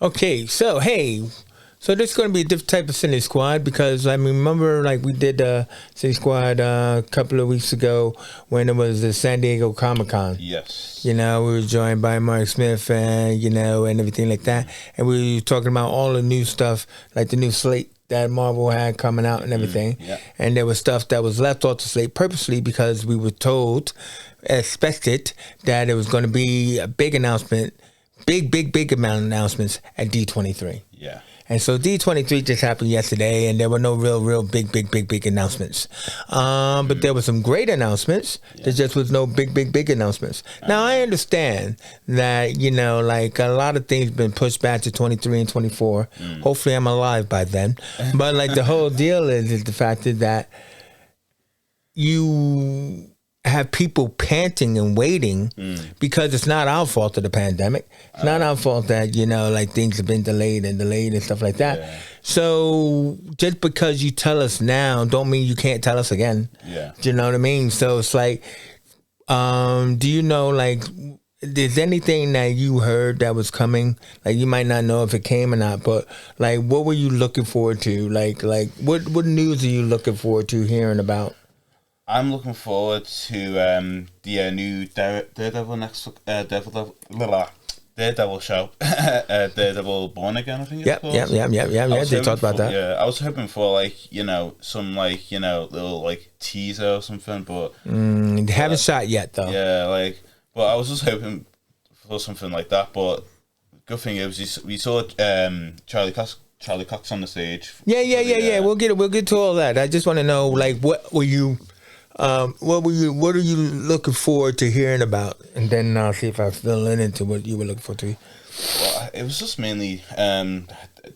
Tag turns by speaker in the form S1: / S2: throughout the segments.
S1: Okay, so hey, so this is going to be a different type of Cinesquad because I remember like we did Cinesquad a couple of weeks ago when it was the San Diego Comic-Con.
S2: Yes.
S1: You know, we were joined by Mark Smith and, you know, and everything like that. And we were talking about all the new stuff, like the new slate that Marvel had coming out and everything.
S2: Yeah.
S1: And there was stuff that was left off the slate purposely because we were told, expected, that it was going to be a big announcement, big amount of announcements at D23.
S2: Yeah.
S1: And so D23 just happened yesterday, and there were no real big announcements. But there were some great announcements. Yeah. There just was no big announcements. Now, I understand that, you know, like a lot of things been pushed back to 23 and 24. Hopefully I'm alive by then. But like the whole deal is the fact that you have people panting and waiting because it's not our fault of the pandemic. It's not our fault that, you know, like things have been delayed and stuff like that. Yeah. So just because you tell us now don't mean you can't tell us again.
S2: Yeah.
S1: Do you know what I mean? So it's like, do you know, like, is anything that you heard that was coming? Like, you might not know if it came or not, but like, what were you looking forward to? Like what news are you looking forward to hearing about?
S2: I'm looking forward to the new Daredevil Daredevil show, Daredevil Born Again, I think it's called.
S1: Yeah. They talked about that.
S2: Yeah, I was hoping for like, you know, some like, you know, little like teaser or something, but
S1: they haven't shot yet though.
S2: Yeah, like, but I was just hoping for something like that. But good thing is we saw Charlie Cox on the stage.
S1: Yeah. We'll get to all that. I just want to know, like, what are you looking forward to hearing about? And then I'll see if I fill into what you were looking forward to.
S2: Well, it was just mainly the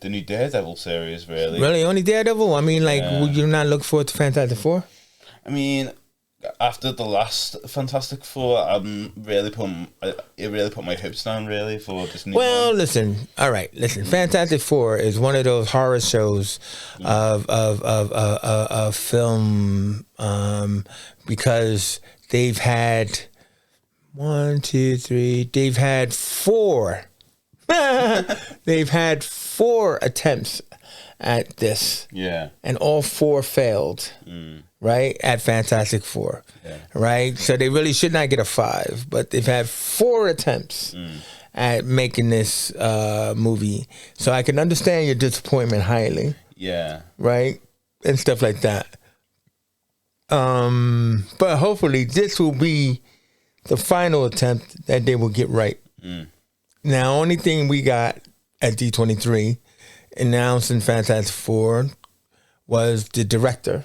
S2: new Daredevil series, really.
S1: Really? Only Daredevil? I mean, like, would you not look forward to Fantastic Four? I
S2: mean, after the last Fantastic Four, it really put my hopes down, really, for this new one.
S1: Listen. Fantastic Four is one of those horror shows of film, because they've had 1, 2, 3. They've had 4. They've had 4 attempts at this.
S2: Yeah.
S1: And all 4 failed. Right? At Fantastic Four. Yeah. Right? So they really should not get a 5, but they've had 4 attempts at making this movie. So I can understand your disappointment highly.
S2: Yeah.
S1: Right? And stuff like that. But hopefully this will be the final attempt that they will get right. Now, only thing we got at D23 announcing Fantastic Four was the director.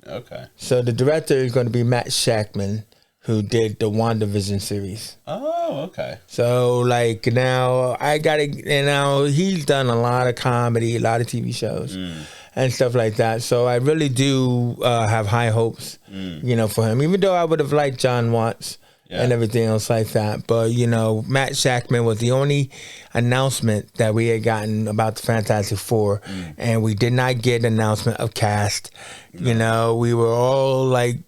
S2: Okay.
S1: So the director is going to be Matt Shakman, who did the WandaVision series.
S2: Oh, okay.
S1: So like now he's done a lot of comedy, a lot of TV shows and stuff like that. So I really do have high hopes, you know, for him. Even though I would have liked John Watts and everything else like that. But, you know, Matt Shakman was the only announcement that we had gotten about the Fantastic Four. And we did not get an announcement of cast. You know, we were all like,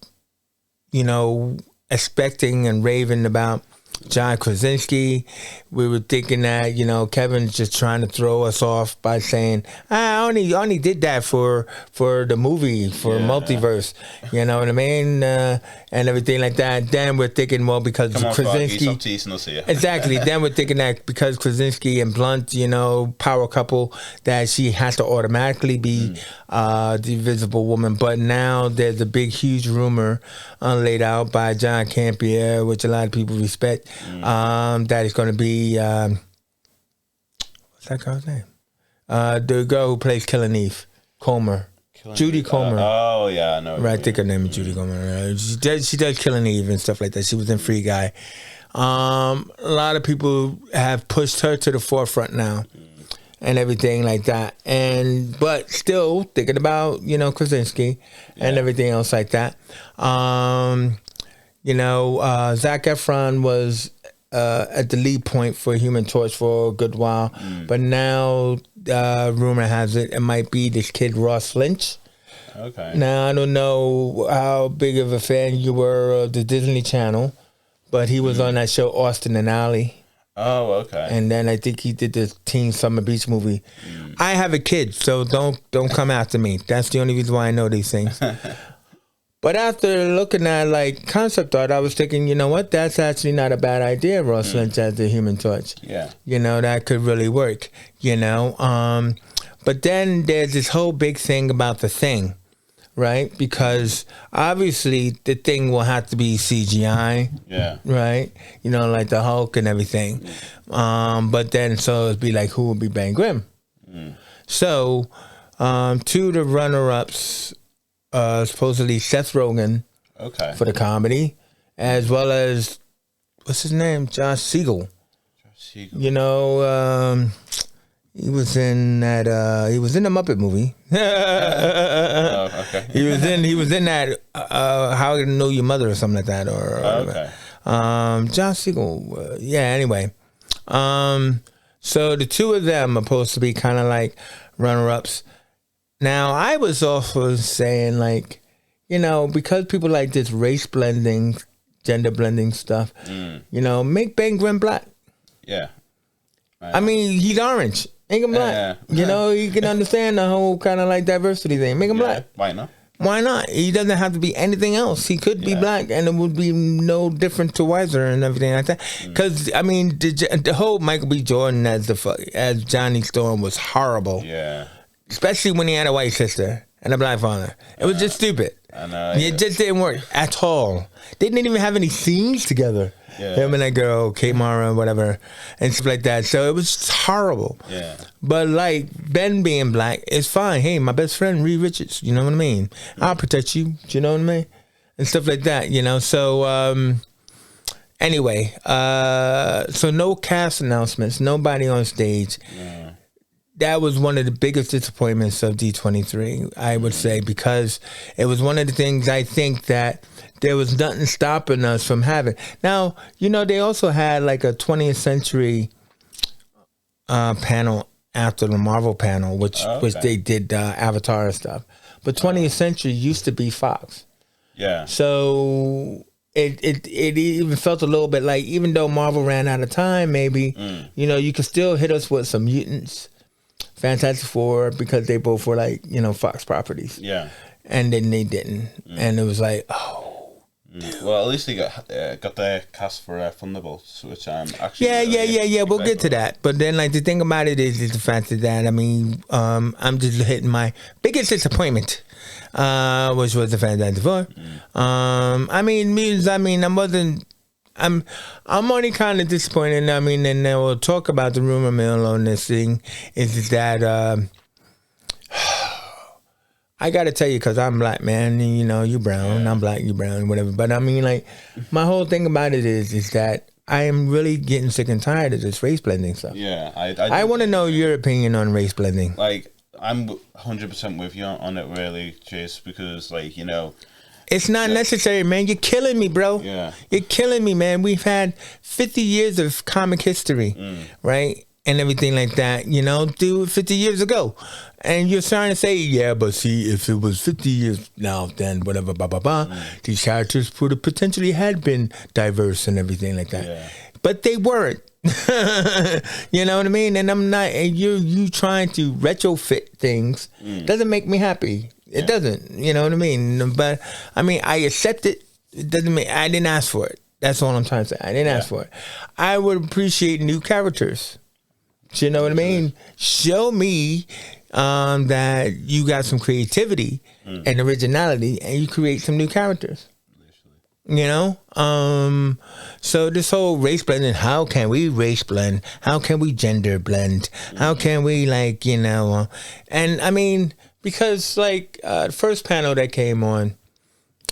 S1: you know, expecting and raving about John Krasinski. We were thinking that, you know, Kevin's just trying to throw us off by saying, I only did that for the movie, for Multiverse. You know what I mean? And everything like that. Then we're thinking, well, because Krasinski...
S2: Stop teasing us here.
S1: Exactly. Then we're thinking that because Krasinski and Blunt, you know, power couple, that she has to automatically be the Invisible Woman. But now there's a big, huge rumor laid out by John Campea, which a lot of people respect, that it's going to be what's that girl's name? The girl who plays Killing Eve, Judy Comer.
S2: Oh yeah, I know.
S1: Right, I think her name is Judy Comer. She does Killing Eve and stuff like that. She was in Free Guy. A lot of people have pushed her to the forefront now, and everything like that. But still thinking about, you know, Krasinski and everything else like that. You know, Zac Efron was at the lead point for Human Torch for a good while, but now rumor has it might be this kid Ross Lynch.
S2: Okay.
S1: Now I don't know how big of a fan you were of the Disney Channel, but he was on that show Austin and Ally.
S2: Oh, okay.
S1: And then I think he did the Teen Summer Beach movie. I have a kid, so don't come after me. That's the only reason why I know these things. But after looking at like concept art, I was thinking, you know what? That's actually not a bad idea, Ross Lynch as the Human Torch.
S2: Yeah.
S1: You know, that could really work, you know. But then there's this whole big thing about the Thing, right? Because obviously the Thing will have to be CGI.
S2: Yeah.
S1: Right? You know, like the Hulk and everything. But then so it'd be like, who would be Ben Grimm? So, two of the runner-ups, supposedly Seth Rogen for the comedy, as well as, what's his name? Josh Siegel. You know, he was in that. He was in the Muppet movie.
S2: Oh, okay.
S1: He was in that. How I Know Your Mother or something like that. Josh Siegel. Yeah. Anyway, so the two of them are supposed to be kind of like runner-ups. Now I was also saying, like, you know, because people like this race blending, gender blending stuff, you know, make Ben Grimm black.
S2: Yeah.
S1: Right. I mean, he's orange. Make him black. You know, you can understand the whole kind of like diversity thing. Make him black.
S2: Why not?
S1: Why not? He doesn't have to be anything else. He could be black, and it would be no different to Weiser and everything like that. Because I mean, the whole Michael B. Jordan as Johnny Storm was horrible.
S2: Yeah.
S1: Especially when he had a white sister and a black father. It was just stupid.
S2: I know.
S1: It just didn't work at all. They didn't even have any scenes together.
S2: Yeah.
S1: Him and that girl, Kate Mara, whatever, and stuff like that. So it was horrible.
S2: Yeah.
S1: But like Ben being black, it's fine. Hey, my best friend, Reed Richards, you know what I mean? I'll protect you, you know what I mean? And stuff like that, you know? So anyway, so no cast announcements, nobody on stage. Yeah. That was one of the biggest disappointments of D23, I would say, because it was one of the things I think that there was nothing stopping us from having. Now, you know, they also had like a 20th century panel after the Marvel panel, which they did Avatar and stuff. But 20th century used to be Fox. Yeah. So it even felt a little bit like, even though Marvel ran out of time, maybe, you know, you could still hit us with some mutants. Fantastic Four, because they both were like, you know, Fox properties. Yeah. And then they didn't. And it was like, oh.
S2: Well, at least they got their cast for Thunderbolts, which I'm actually...
S1: Yeah. We'll get to that. But then, like, the thing about it is the fact that, I mean, I'm just hitting my biggest disappointment, which was the Fantastic Four. I'm only kind of disappointed. I mean, and then we'll talk about the rumor mill on this thing. Is that I got to tell you, because I'm black, man, and you know, you brown. I'm black, you brown, whatever. But I mean, like, my whole thing about it is that I am really getting sick and tired of this race blending stuff. Yeah, I want to know your opinion on race blending.
S2: Like, I'm 100% with you on it, really, Chase, because, like, you know.
S1: It's not necessary, man. You're killing me, bro. Yeah. You're killing me, man. We've had 50 years of comic history, right? And everything like that, you know, 50 years ago. And you're trying to say, yeah, but see, if it was 50 years now, then whatever, blah, blah, blah, these characters would have potentially had been diverse and everything like that. Yeah. But they weren't. You know what I mean? And I'm not, and you trying to retrofit things doesn't make me happy. It doesn't, you know what I mean? But I mean, I accept it. It doesn't mean I didn't ask for it. That's all I'm trying to say. I didn't ask for it. I would appreciate new characters. You know what I mean? Show me that you got some creativity and originality, and you create some new characters. You know? So this whole race blending, how can we race blend? How can we gender blend? How can we, like, you know? And I mean, because, like, the first panel that came on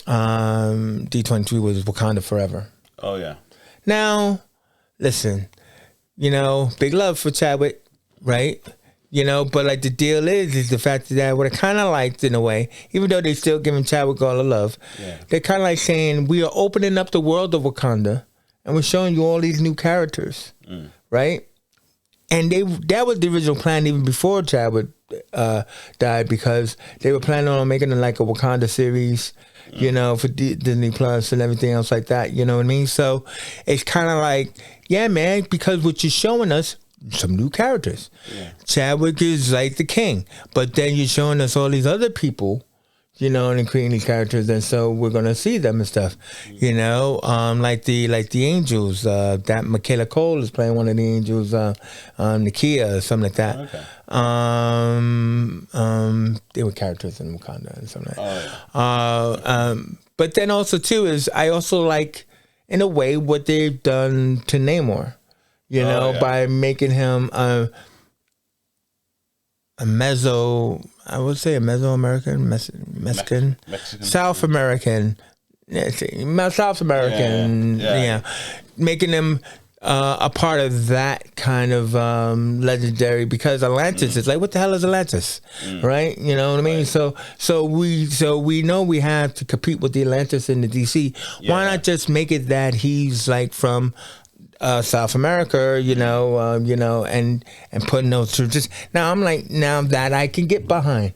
S1: D23 was Wakanda Forever.
S2: Oh, yeah.
S1: Now, listen, you know, big love for Chadwick, right? You know, but, like, the deal is the fact that what I kind of liked, in a way, even though they're still giving Chadwick all the love, they're kind of like saying, we are opening up the world of Wakanda, and we're showing you all these new characters, right? And that was the original plan even before Chadwick died, because they were planning on making it like a Wakanda series, you know, for Disney Plus and everything else like that. You know what I mean? So it's kind of like yeah, man, because what you're showing us, some new characters. Yeah. Chadwick is like the king, but then you're showing us all these other people, you know, and creating these characters, and so we're gonna see them and stuff, you know, like the angels. That Michaela Cole is playing one of the angels, Nakia or something like that. Okay. They were characters in Wakanda and something like that. But then also too is I also like in a way what they've done to Namor. You know, by making him a Mesoamerican, Mexican, South American, South American, making him a part of that kind of legendary, because Atlantis is like, what the hell is Atlantis, right? You know what I mean? Right. So we know we have to compete with the Atlantis in the DC. Yeah. Why not just make it that he's like from South America, you know, and putting those through. Just now, I'm like, now that I can get behind,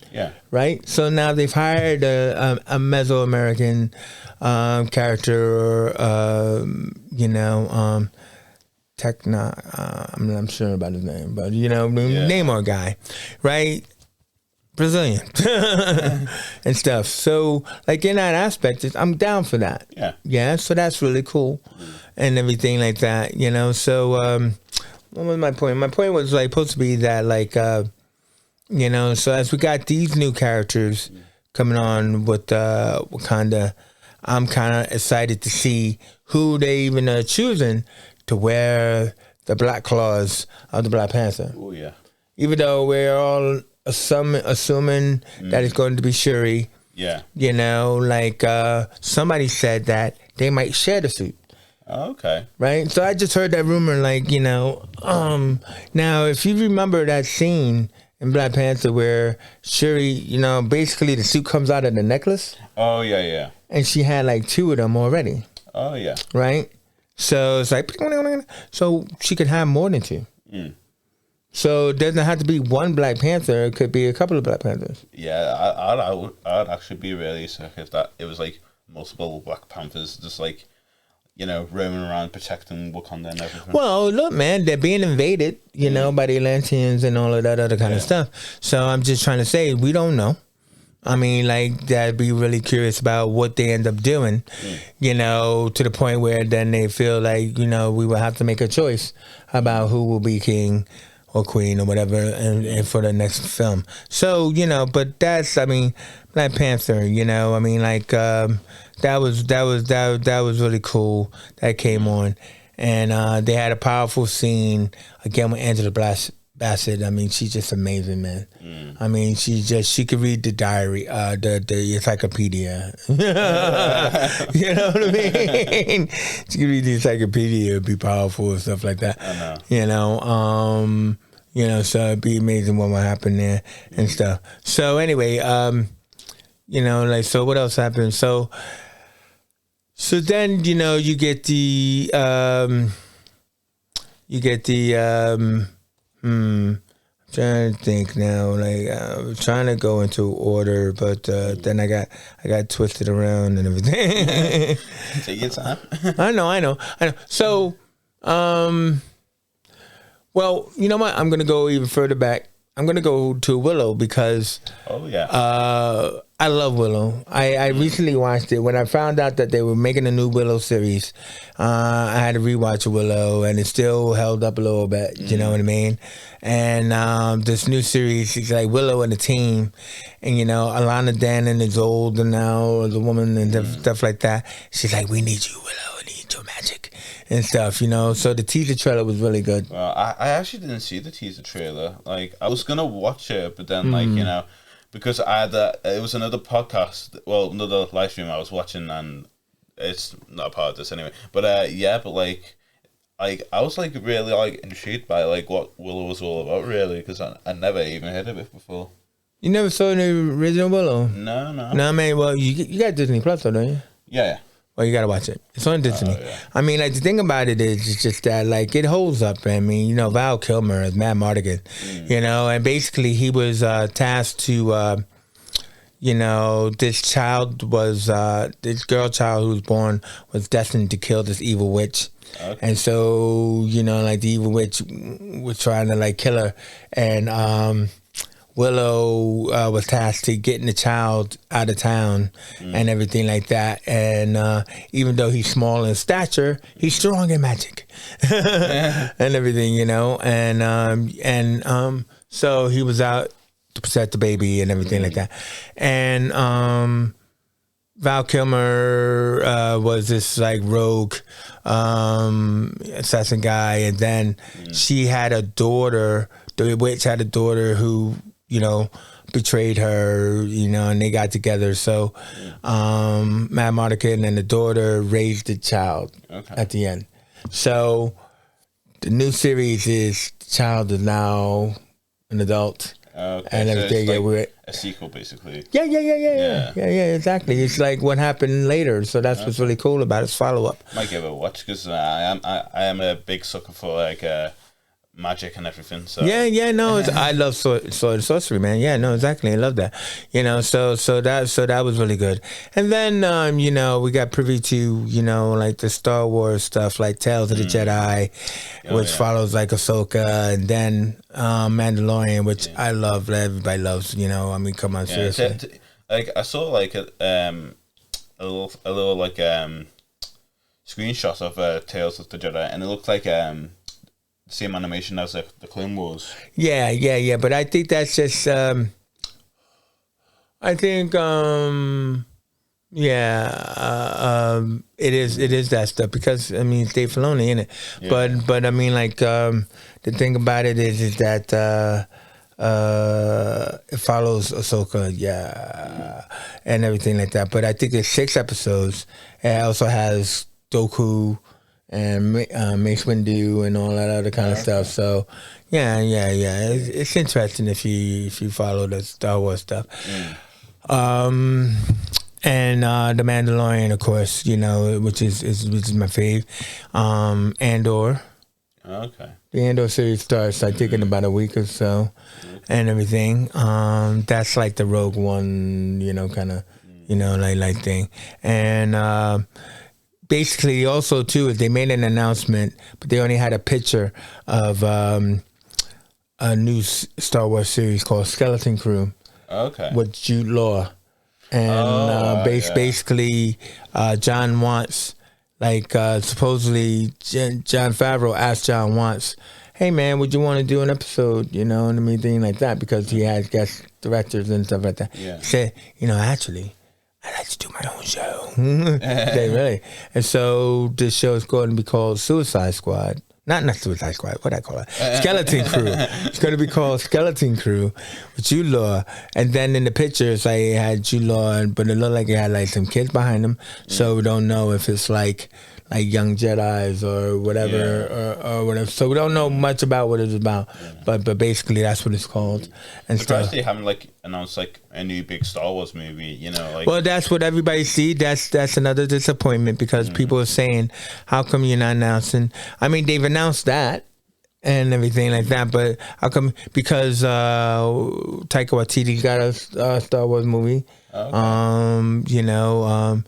S1: right. So now they've hired a Mesoamerican character, you know, I'm not sure about his name, but you know, Namor guy, right? Brazilian and stuff. So, like in that aspect, I'm down for that. Yeah. So that's really cool. And everything like that, you know. So, what was my point? My point was like supposed to be that, like, you know. So as we got these new characters coming on with Wakanda, I'm kind of excited to see who they even are choosing to wear the black claws of the Black Panther. Oh yeah. Even though we're all assuming that it's going to be Shuri. Yeah. You know, like somebody said that they might share the suit. Oh, okay. Right? So I just heard that rumor, like, you know, now if you remember that scene in Black Panther where Shuri, you know, basically the suit comes out of the necklace. Oh, yeah. And she had like 2 of them already. Oh, yeah. Right? So it's like, so she could have more than 2. So it doesn't have to be one Black Panther. It could be a couple of Black Panthers.
S2: Yeah, I'd actually be really sick if it was like multiple Black Panthers, just like, you know, roaming around protecting Wakanda and everything.
S1: Well, look, man, they're being invaded, you know, by the Atlanteans and all of that other kind of stuff. So I'm just trying to say, we don't know. I mean, like, that'd be really curious about what they end up doing, you know, to the point where then they feel like, you know, we will have to make a choice about who will be king or queen or whatever and for the next film. So, you know, but that's, I mean, Black Panther, you know, I mean, like, that was really cool. That came on, and they had a powerful scene again with Angela Bassett. I mean, she's just amazing, man. I mean, she could read the diary, the encyclopedia. You know what I mean? She could read the encyclopedia, be powerful and stuff like that. I know. You know, so it'd be amazing what would happen there and stuff. So anyway, you know, like, so what else happened? So then, you know, you get the I'm trying to think now, like, I'm trying to go into order, but then I got twisted around and everything.
S2: Take your time.
S1: I know. So, well, you know what? I'm going to go even further back. I'm going to go to Willow because I love Willow. I recently watched it. When I found out that they were making a new Willow series, I had to rewatch Willow, and it still held up a little bit. You know what I mean? And this new series, it's like Willow and the team. And, you know, Alana Dannon is old now, the woman, and stuff like that. She's like, we need you, Willow. I need your magic. And stuff, you know. So the teaser trailer was really good.
S2: Well, I actually didn't see the teaser trailer. Like, I was gonna watch it, but then, like, you know, because I had it was another podcast, well, another live stream I was watching, and it's not a part of this anyway. But yeah, but like I was like really like intrigued by like what Willow was all about, really, because I never even heard of it before.
S1: You never saw the original Willow?
S2: No.
S1: No, I mean, well, you got Disney Plus, though, don't you?
S2: Yeah.
S1: Well, you gotta watch it. It's on Disney. Yeah. I mean, like, the thing about it is, it's just that, like, it holds up. I mean, you know, Val Kilmer is Matt Mardigan, you know, and basically he was tasked to, this child was this girl child who was born was destined to kill this evil witch. Okay. And so, like the evil witch was trying to like kill her, and Willow was tasked to getting the child out of town and everything like that. And even though he's small in stature, he's strong in magic and everything, And so he was out to protect the baby and everything like that. And Val Kilmer was this like rogue assassin guy, and then she had a daughter. The witch had a daughter who betrayed her, and they got together. So Matt Mardigan and the daughter raised the child at the end. So the new series is the child is now an adult.
S2: Okay,
S1: and everything.
S2: So it's like a sequel, basically.
S1: Yeah, exactly. It's like what happened later, so that's what's really cool about it. It's follow up.
S2: Might give it a watch because I am a big sucker for like magic and everything. So
S1: I love sword and sorcery, man. Yeah, no, exactly. I love that. So that was really good. And then we got privy to like the Star Wars stuff, like Tales of the Jedi, which follows like Ahsoka, and then Mandalorian, which I love. That everybody loves. Come on, seriously.
S2: Like I saw like a little like screenshot of Tales of the Jedi, and it looked like same animation as the Clone Wars. Yeah.
S1: But I think that's just. It is that stuff because it's Dave Filoni in it. Yeah. But the thing about it is that it follows Ahsoka, and everything like that. But I think there's 6 episodes. It also has Dooku and Mace Windu and all that other kind of stuff. So, it's interesting if you follow the Star Wars stuff. And the Mandalorian, of course, which is my fave. Andor.
S2: Okay.
S1: The Andor series starts, I think, in about a week or so, and everything. That's like the Rogue One, kind of, like thing, and. Basically, also, too, is they made an announcement, but they only had a picture of a new Star Wars series called Skeleton Crew.
S2: Okay.
S1: With Jude Law. And basically, John Watts, supposedly, Jon Favreau asked John Watts, hey, man, would you want to do an episode, thing like that, because he has guest directors and stuff like that. Yeah. He said, actually, I like to do my own show. Really. And so this show is going to be called Suicide Squad. Not Suicide Squad. What do I call it? Skeleton Crew. It's going to be called Skeleton Crew with Jude Law. And then in the pictures, it had Jude Law, but it looked like it had some kids behind him. So we don't know if it's like young Jedis or whatever, or whatever. So we don't know much about what it's about, but basically that's what it's called. And
S2: stuff. They haven't announced a new big Star Wars movie,
S1: Well, that's what everybody see. That's another disappointment because people are saying, how come you're not announcing? They've announced that and everything like that, but how come? Because Taika Waititi got a Star Wars movie. Okay.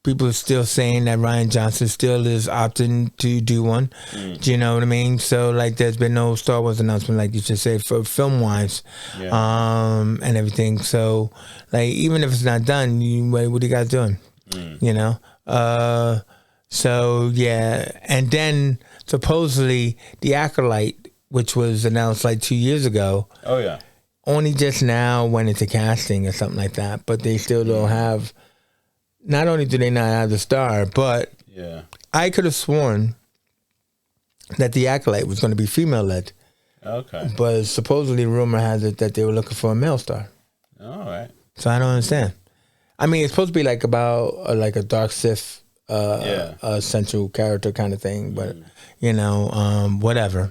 S1: People are still saying that Rian Johnson still is opting to do one. Do you know what I mean? So, there's been no Star Wars announcement, like you just said, for film-wise, and everything. So, even if it's not done, what are you guys doing? So, yeah. And then, supposedly, The Acolyte, which was announced 2 years ago.
S2: Oh, yeah.
S1: Only just now went into casting or something like that, but they still don't have... Not only do they not have the star, but I could have sworn that The Acolyte was going to be female-led.
S2: Okay.
S1: But supposedly rumor has it that they were looking for a male star.
S2: All right.
S1: So I don't understand. It's supposed to be about a dark Sith central character kind of thing, but whatever. Yeah.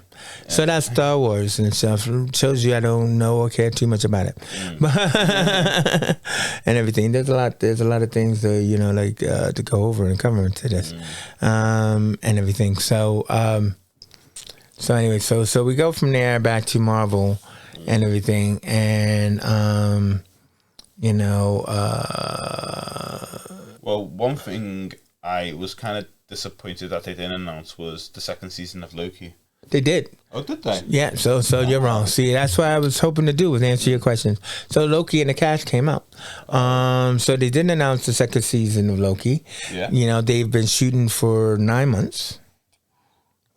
S1: So that's Star Wars and stuff. Shows you I don't know or care too much about it, and everything. There's a lot of things that to go over and cover into this, and everything. So anyway, so we go from there back to Marvel and everything, and you know.
S2: Well, one thing I was kind of disappointed that they didn't announce was the second season of Loki.
S1: They did.
S2: Oh, did they?
S1: Yeah, so you're wrong. See, that's what I was hoping to do, was answer your questions. So Loki and the cast came out. So they didn't announce the second season of Loki.
S2: Yeah.
S1: You know, they've been shooting for 9 months.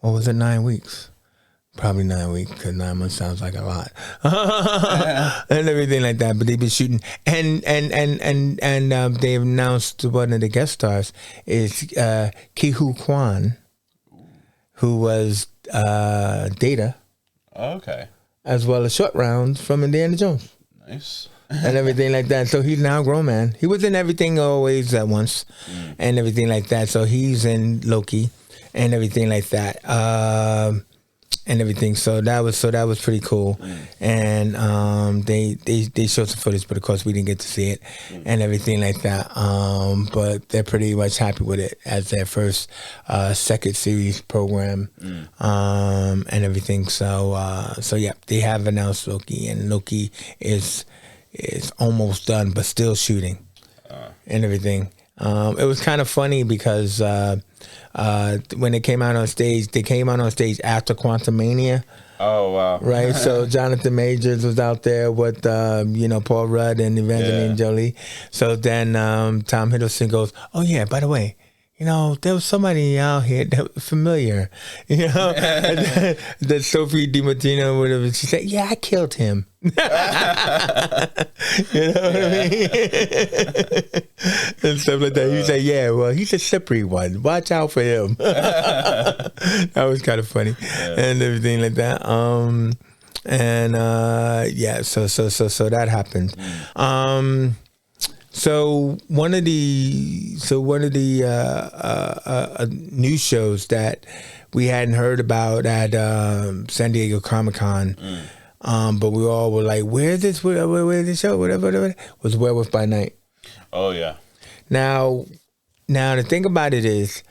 S1: Or was it 9 weeks? Probably 9 weeks, because 9 months sounds like a lot. And everything like that. But they've been shooting. And they've announced one of the guest stars is Ki-Hu Kwan, who was Data.
S2: Okay.
S1: As well as Short Round from Indiana Jones.
S2: Nice.
S1: And everything like that. So he's now a grown man. He was in Everything Always at Once and everything like that. So he's in Loki and everything like that. And everything. So that was pretty cool. And they showed some footage, but of course we didn't get to see it and everything like that. But they're pretty much happy with it as their first second series program and everything. So yeah, they have announced Loki, and Loki is almost done, but still shooting and everything. It was kind of funny because when they came out on stage after Quantumania.
S2: Oh, wow.
S1: Right? So Jonathan Majors was out there with, Paul Rudd and Evangeline Jolie. So then Tom Hiddleston goes, oh, yeah, by the way, there was somebody out here that was familiar, that Sophie DiMartino, whatever, she said, yeah, I killed him. You know what I mean? And stuff like that. He said, yeah, well, he's a slippery one. Watch out for him. That was kind of funny. And everything like that. So that happened. So one of the news shows that we hadn't heard about at San Diego Comic-Con, but we all were like, where's this show, whatever, was Werewolf by Night.
S2: Oh, yeah.
S1: Now the thing about it is,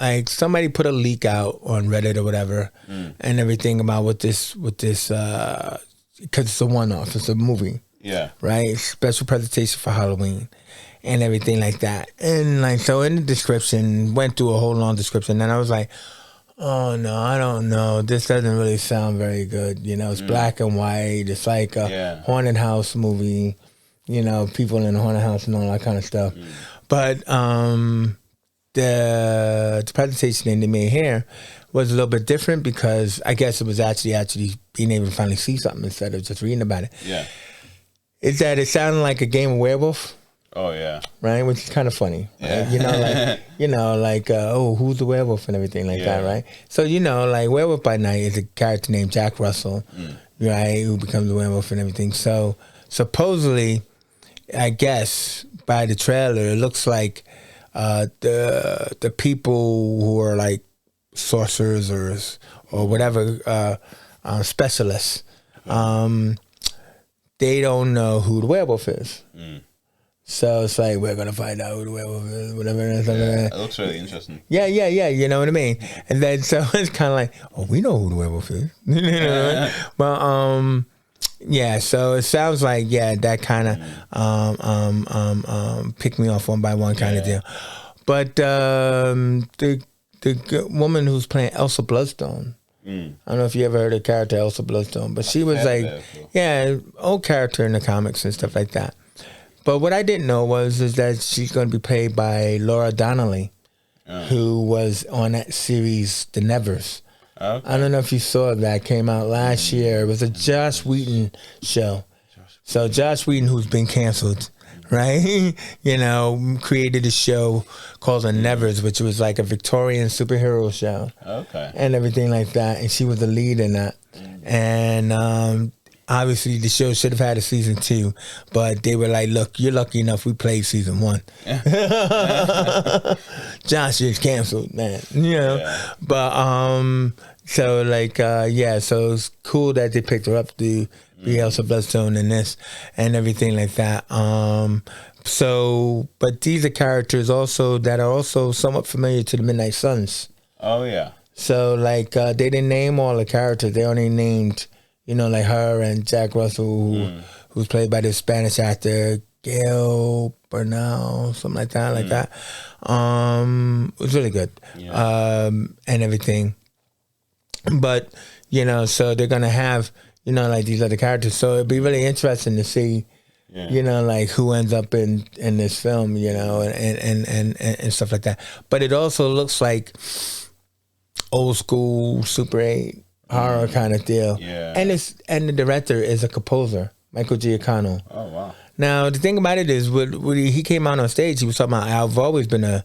S1: like, somebody put a leak out on Reddit or whatever and everything about what this because it's a one-off, it's a movie.
S2: Yeah.
S1: Right? Special presentation for Halloween and everything like that. And like, so in the description, went through a whole long description, and I was like, oh no, I don't know. This doesn't really sound very good. It's black and white. It's like a haunted house movie, people in a haunted house and all that kind of stuff. But the presentation they made here was a little bit different, because I guess it was actually being able to finally see something instead of just reading about it.
S2: Yeah.
S1: Is that it sounded like a game of werewolf.
S2: Oh, yeah.
S1: Right? Which is kind of funny.
S2: Yeah.
S1: Right? Who's the werewolf and everything like that, right? So, like Werewolf by Night is a character named Jack Russell, right? Who becomes a werewolf and everything. So, supposedly, I guess, by the trailer, it looks like the people who are like sorcerers or whatever, specialists, they don't know who the werewolf is. So it's like, we're going to find out who the werewolf is, whatever.
S2: It looks really interesting.
S1: Yeah, you know what I mean? And then, so it's kind of like, oh, we know who the werewolf is. But, so it sounds like, that kind of picked me off one by one kind of deal. But the woman who's playing Elsa Bloodstone, I don't know if you ever heard of the character Elsa Bloodstone, but she was like, old character in the comics and stuff like that. But what I didn't know is that she's going to be played by Laura Donnelly, who was on that series, The Nevers. Okay. I don't know if you saw that. Came out last year. It was a Joss Whedon show. So Joss Whedon, who's been canceled, right? Created a show called The Nevers, which was like a Victorian superhero show.
S2: Okay.
S1: And everything like that. And she was the lead in that. And obviously the show should have had a season 2, but they were like, look, you're lucky enough we played season 1. Josh is canceled, man. But so like so it's cool that they picked her up to be Elsa Bloodstone in this and everything like that. So, but these are characters also that are also somewhat familiar to the Midnight Suns.
S2: Oh yeah.
S1: So like they didn't name all the characters. They only named, like her and Jack Russell, who's played by the Spanish actor Gail Bernal, something like that, it was really good, and everything. But so they're gonna have like these other characters. So it'd be really interesting to see, like who ends up in this film, and stuff like that. But it also looks like old school Super 8 horror kind of deal. Yeah. And the director is a composer, Michael Giacchino.
S2: Oh wow.
S1: Now the thing about it is, when he came out on stage, he was talking about, I've always been a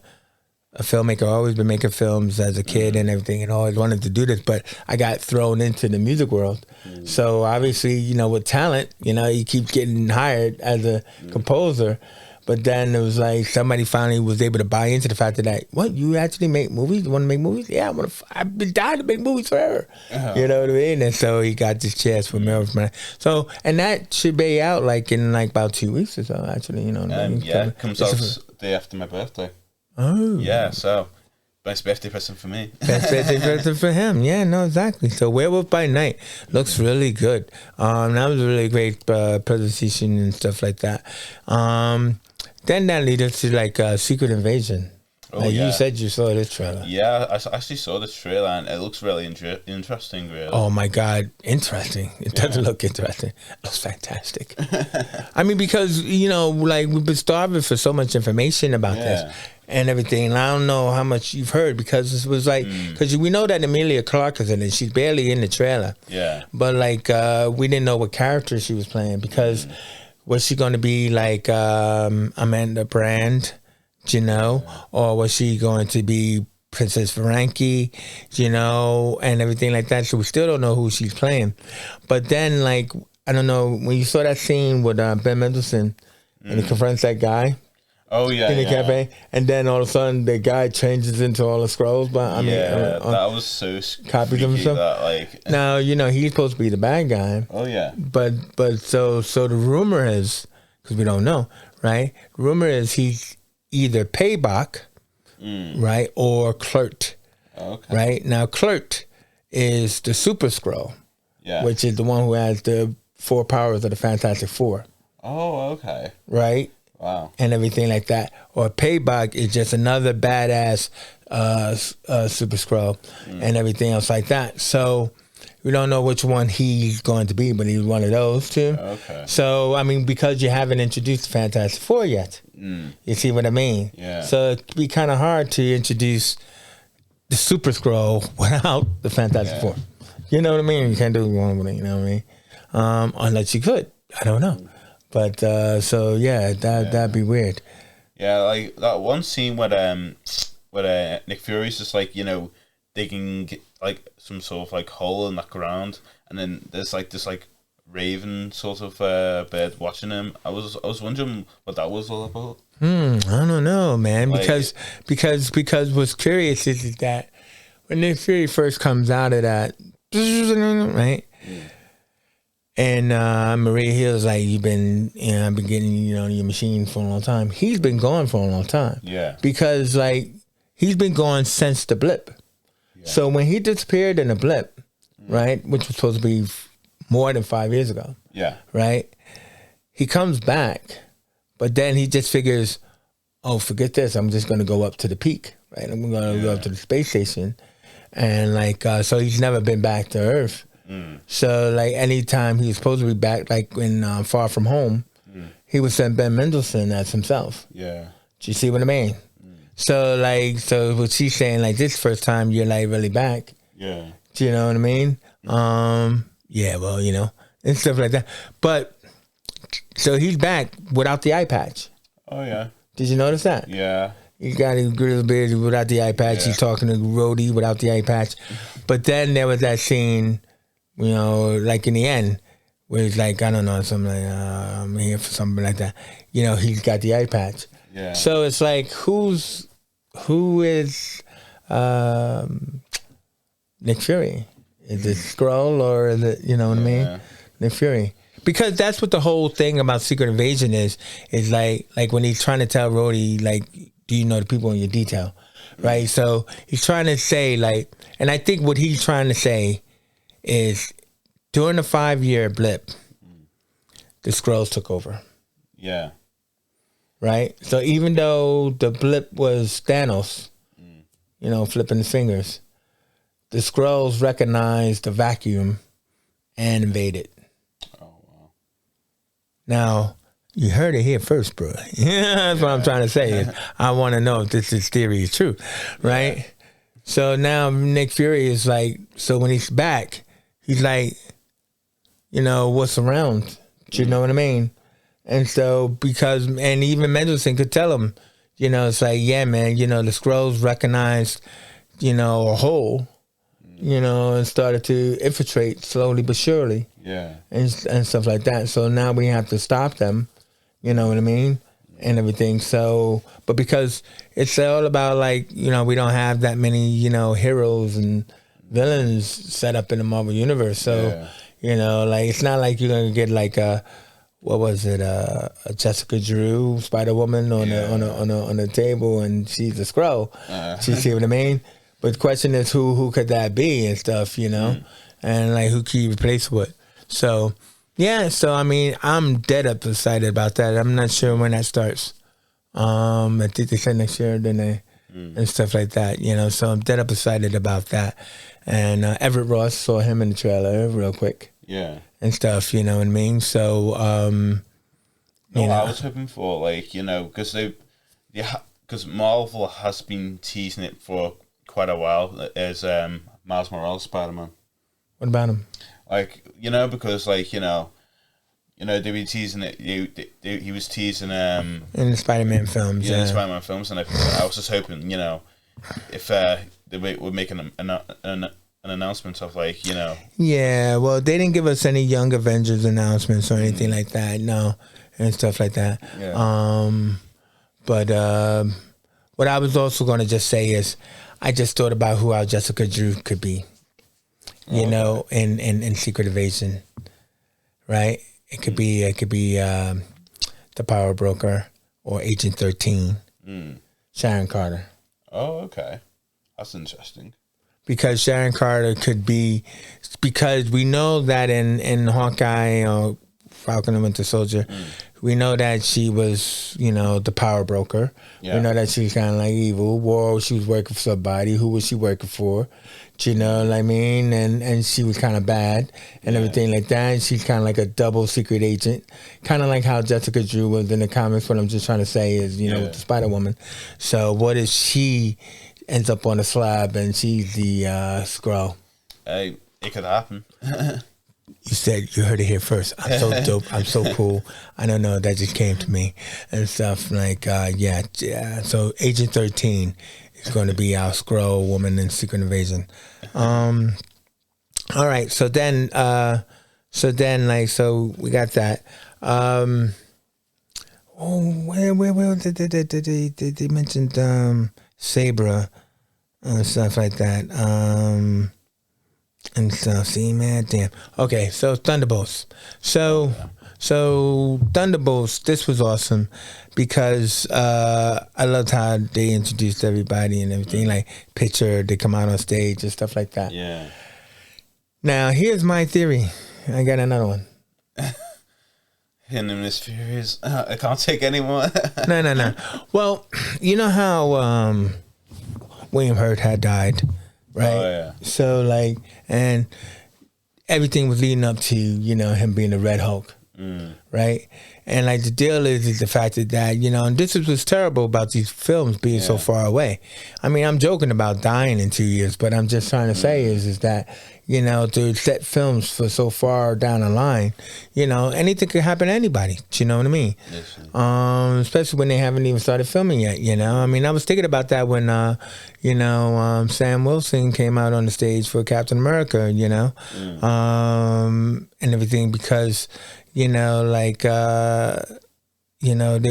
S1: filmmaker, always been making films as a kid and everything, and always wanted to do this, but I got thrown into the music world. So obviously, with talent, you keep getting hired as a composer. But then it was like somebody finally was able to buy into the fact that, what, you actually make movies? You want to make movies? Yeah, I've been dying to make movies forever. You know what I mean? And so he got this chance for Meryl. So, and that should be out in about 2 weeks or so, actually.
S2: It comes out the day after my birthday.
S1: Oh.
S2: Yeah, so best birthday present for me.
S1: Best birthday present for him. Yeah, no, exactly. So Werewolf by Night looks really good. That was a really great presentation and stuff like that. Then that leads us to Secret Invasion. You said you saw this trailer.
S2: Yeah, I actually saw this trailer and it looks really interesting, really.
S1: Oh my God, interesting. It doesn't look interesting. It looks fantastic. I mean, because, we've been starving for so much information about this and everything. And I don't know how much you've heard, because it was because we know that Emilia Clarke is in it. She's barely in the trailer.
S2: Yeah.
S1: But we didn't know what character she was playing, because was she going to be Amanda Brand, or was she going to be Princess Ferengi, and everything like that? So we still don't know who she's playing. But then, I don't know, when you saw that scene with Ben Mendelsohn and he confronts that guy.
S2: Oh yeah,
S1: in the cafe, and then all of a sudden the guy changes into all the scrolls. But
S2: that was so
S1: copies of himself. Now he's supposed to be the bad guy.
S2: Oh yeah.
S1: But so the rumor is, because we don't know, right? Rumor is he's either Payback, right, or Clerked.
S2: Okay.
S1: Right now, Clerked is the Super Skrull, which is the one who has the 4 powers of the Fantastic Four.
S2: Oh, okay.
S1: Right.
S2: Wow.
S1: And everything like that. Or Payback is just another badass Super Skrull and everything else like that. So we don't know which one he's going to be, but he's one of those two.
S2: Okay.
S1: So, I mean, because you haven't introduced the Fantastic Four yet, you see what I mean?
S2: Yeah.
S1: So it'd be kind of hard to introduce the Super Skrull without the Fantastic Four. You know what I mean? You can't do one with it, you know what I mean? Unless you could. I don't know. But that'd be weird.
S2: Yeah, that one scene where Nick Fury's just digging some sort of hole in the ground, and then there's this raven sort of bird watching him. I was wondering what that was all about.
S1: I don't know, man. Because what's curious is that when Nick Fury first comes out of that, right? And Maria Hill's you've been, I've been getting, your machine for a long time. He's been gone for a long time.
S2: Yeah.
S1: Because, he's been gone since the blip. Yeah. So when he disappeared in the blip, right, which was supposed to be more than 5 years ago.
S2: Yeah.
S1: Right? He comes back, but then he just figures, oh, forget this. I'm just going to go up to the peak, right? I'm going to go up to the space station. And, so he's never been back to Earth. So, anytime he was supposed to be back, in Far From Home, he would send Ben Mendelsohn as himself.
S2: Yeah.
S1: Do you see what I mean? So, so what she's saying, this first time you're, really back.
S2: Yeah.
S1: Do you know what I mean? Yeah, well, and stuff like that. But, so he's back without the eye patch.
S2: Oh, yeah.
S1: Did you notice that?
S2: Yeah.
S1: He got his grill beard without the eye patch. He's talking to Rhodey without the eye patch. But then there was that scene, in the end, where he's I don't know, something I'm here for something like that. He's got the eye patch.
S2: Yeah.
S1: So it's who is Nick Fury? Is it Skrull or is it, you know what I mean? Nick Fury. Because that's what the whole thing about Secret Invasion is when he's trying to tell Rhodey, do you know the people in your detail? Right? So he's trying to say, and I think what he's trying to say is during the 5-year blip, the Skrulls took over.
S2: Yeah.
S1: right? So even though the blip was Thanos, flipping his fingers, the Skrulls recognized the vacuum and invaded. Oh, wow. Now, you heard it here first, bro. That's what I'm trying to say. I want to know if this theory is true, right? Yeah. So now Nick Fury is like, so when he's back, he's like, what's around? Do you know what I mean? And so and even Mendelsohn could tell him, it's like, yeah, man, the Skrulls recognized, a hole, and started to infiltrate slowly but surely. Yeah. And stuff like that. So now we have to stop them, you know what I mean? And everything. So, but because it's all about like, we don't have that many, heroes and villains set up in the Marvel Universe. So, like, it's not like you're going to get like a Jessica Drew, Spider-Woman on the table and she's a Skrull. You see what I mean? But the question is who could that be and stuff, and like who can you replace with? So, yeah, so I mean, I'm dead up excited about that. I'm not sure when that starts. I think they said next year, didn't they? And stuff like that, so I'm dead up excited about that. And Everett Ross, saw him in the trailer real quick. Yeah. And stuff, you know what I mean? So, I
S2: was hoping for, like, because Marvel has been teasing it for quite a while as Miles Morales Spider-Man.
S1: What about him?
S2: Like, because, like, they were teasing it. He was teasing in
S1: the Spider-Man films.
S2: Yeah, in the Spider-Man films, and I was just hoping, if they would make an announcement of like,
S1: Yeah, well, they didn't give us any Young Avengers announcements or anything like that, no, and stuff like that. Yeah. But what I was also going to just say is, I just thought about who our Jessica Drew could be, in Secret Invasion, right? It could be the Power Broker or Agent 13, Sharon Carter.
S2: Oh, okay, that's interesting.
S1: Because Sharon Carter could be, because we know that in Hawkeye or Falcon and Winter Soldier, we know that she was, the power broker. Yeah. We know that she was kind of like evil. Or she was working for somebody. Who was she working for? You know what I mean? And she was kind of bad and everything like that. And she's kind of like a double secret agent. Kind of like how Jessica Drew was in the comics. What I'm just trying to say is, with the Spider-Woman. So what if she ends up on a slab and she's the Skrull?
S2: Hey, it could happen.
S1: You heard it here first. I'm so dope. I'm so cool. I don't know. That just came to me and stuff like, yeah. So Agent 13 is going to be our Skrull woman in Secret Invasion. All right. So then we got that. Where did they mentioned Sabra and stuff like that. And stuff. See, man, damn. Okay, so Thunderbolts. So Thunderbolts. This was awesome because I loved how they introduced everybody and everything. Like picture, they come out on stage and stuff like that. Yeah. Now here's my theory. I got another one.
S2: Him and Miss Furious. I can't take any more.
S1: No. Well, you know how William Hurt had died. Right. Oh, yeah. So like, and everything was leading up to him being the Red Hulk, right? And like the deal is the fact that and this is what's terrible about these films being so far away. I mean, I'm joking about dying in 2 years, but I'm just trying to say is that to set films for so far down the line, anything could happen to anybody. Do you know what I mean? Yes, especially when they haven't even started filming yet. I mean, I was thinking about that when Sam Wilson came out on the stage for Captain America. And everything because they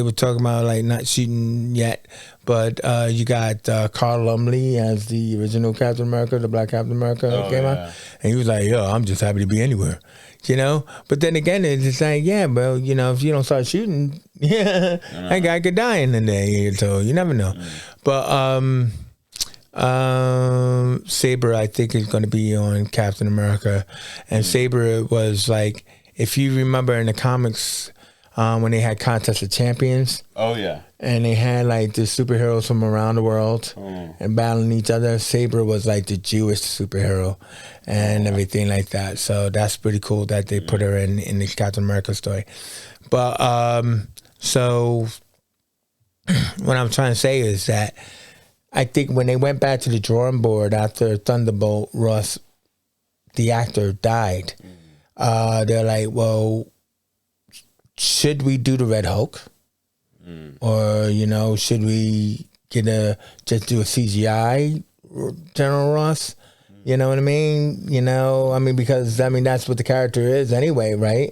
S1: were talking about like not shooting yet, but you got Carl Lumbly as the original Captain America, the Black Captain America came out, and he was like, "Yo, I'm just happy to be anywhere," But then again, it's just like, yeah, well, if you don't start shooting, that guy could die in the day, so you never know. But Saber, I think, is going to be on Captain America, and Saber was like, if you remember in the comics. when they had Contest of Champions.
S2: Oh yeah.
S1: And they had like the superheroes from around the world and battling each other. Saber was like the Jewish superhero and everything like that. So that's pretty cool that they put her in the Captain America story. But so what I'm trying to say is that I think when they went back to the drawing board after Thunderbolt Ross, the actor, died, they're like, well, should we do the Red Hulk? Or, should we just do a CGI General Ross? You know what I mean? Because, that's what the character is anyway, right?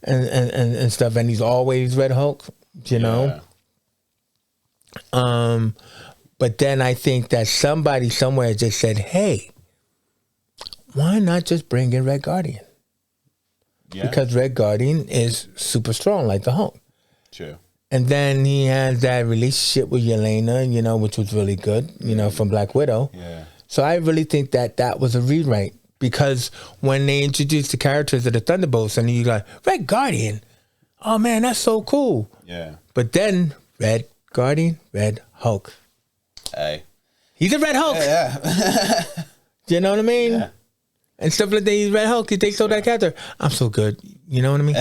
S1: And stuff. And he's always Red Hulk, know? But then I think that somebody somewhere just said, hey, why not just bring in Red Guardian? Yeah. Because Red Guardian is super strong like the Hulk.
S2: True.
S1: And then he had that relationship with Yelena, which was really good, from Black Widow.
S2: Yeah.
S1: So I really think that was a rewrite because when they introduced the characters of the Thunderbolts and you got Red Guardian, oh man, that's so cool.
S2: Yeah.
S1: But then Red Guardian, Red Hulk.
S2: Hey.
S1: He's a Red Hulk.
S2: Yeah.
S1: Do you know what I mean?
S2: Yeah.
S1: And stuff like that. He's Red Hulk. He takes over that character. I'm so good. You know what I mean?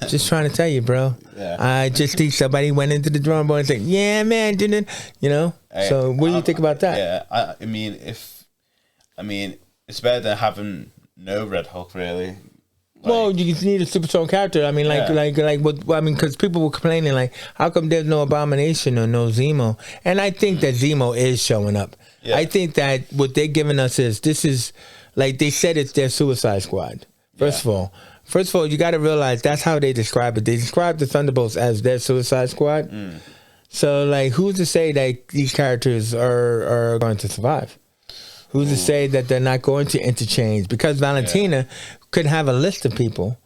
S1: Just trying to tell you, bro.
S2: Yeah.
S1: I just think somebody went into the drawing board and said, yeah, man, didn't
S2: Hey,
S1: so what do you think about that?
S2: Yeah, it's better than having no Red Hulk, really.
S1: Well, you need a super strong character. Because people were complaining, like, how come there's no Abomination or no Zemo? And I think that Zemo is showing up. Yeah. I think that what they're giving us is, like they said, it's their Suicide Squad. First of all, you got to realize that's how they describe it. They describe the Thunderbolts as their Suicide Squad. So, like, who's to say that these characters are going to survive? Who's to say that they're not going to interchange? Because Valentina could have a list of people,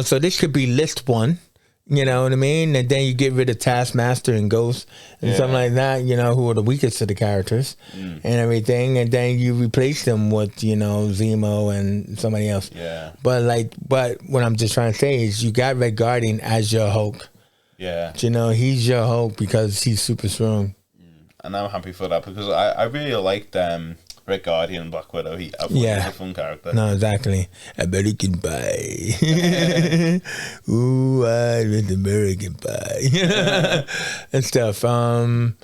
S1: so this could be list one, you know what I mean? And then you get rid of Taskmaster and Ghost and something like that, who are the weakest of the characters and everything. And then you replace them with, Zemo and somebody else.
S2: Yeah.
S1: But what I'm just trying to say is you got Red Guardian as your Hulk.
S2: Yeah.
S1: He's your Hulk because he's super strong.
S2: And I'm happy for that because I really liked Red Guardian and Black Widow. He's a fun character.
S1: No, exactly. American Pie. Ooh, I with American Pie. And stuff. And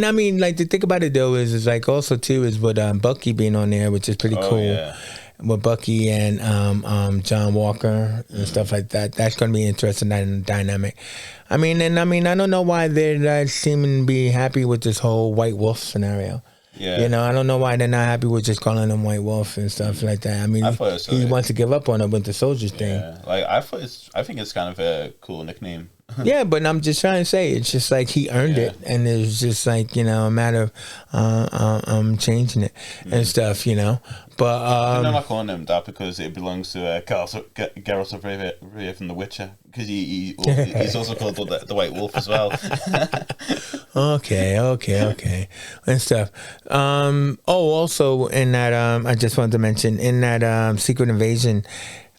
S1: I mean, like, the thing about it, though, is like also, too, is with Bucky being on there, which is pretty cool. Yeah. With Bucky and John Walker and stuff like that. That's going to be interesting dynamic. I don't know why they're not seeming to be happy with this whole White Wolf scenario. Yeah. I don't know why they're not happy with just calling him White Wolf and stuff like that. I mean, he wants to give up on the Winter Soldier thing.
S2: Like I think it's kind of a cool nickname.
S1: Yeah, but I'm just trying to say it's just like he earned it, and it's just like a matter of changing it and stuff, But
S2: they're not calling him that because it belongs to Geralt of Rivia from The Witcher because he's also called the White Wolf as well.
S1: Okay, and stuff. Also in that, I just wanted to mention in that Secret Invasion